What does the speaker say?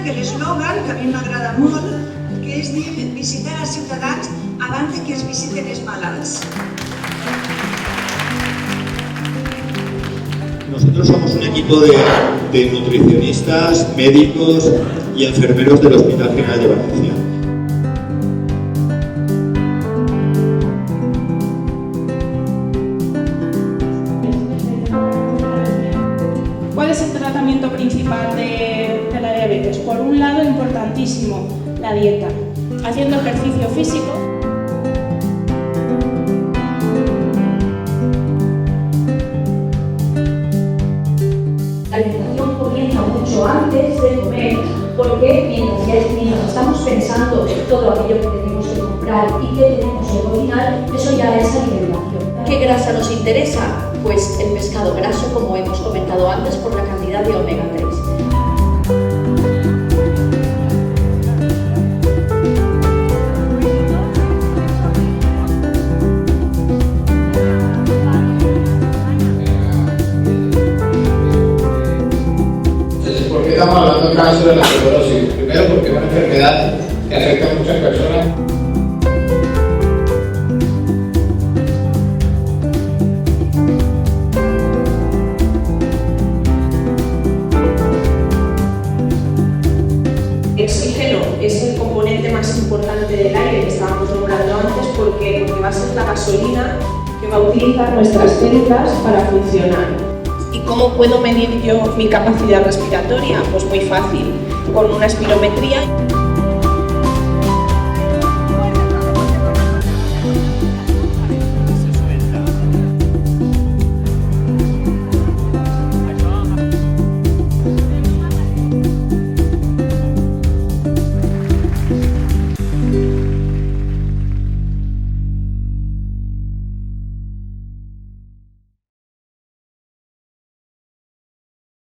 que l'eslògan, que a mi m'agrada molt, que és dir visitar els ciutadans abans que es visiten els malalts. Nosotros somos un equipo de nutricionistas, médicos y enfermeros del Hospital General de Valencia. ¿Cuál es el tratamiento principal de la diabetes? Por un lado, importantísimo, la dieta. Haciendo ejercicio físico. La alimentación comienza mucho antes de comer, porque mientras estamos pensando en todo aquello que tenemos que comprar y que tenemos que cocinar, eso ya es alimentación. ¿Qué grasa nos interesa? Pues el pescado graso, como hemos comentado antes, por la cantidad de omega 3. ¿Por qué estamos hablando en caso de la osteoporosis? Primero porque es una enfermedad que afecta a muchas personas. El oxígeno es el componente más importante del aire que estábamos nombrando antes porque va a ser la gasolina que va a utilizar nuestras células para funcionar. ¿Y cómo puedo medir yo mi capacidad respiratoria? Pues muy fácil, con una espirometría.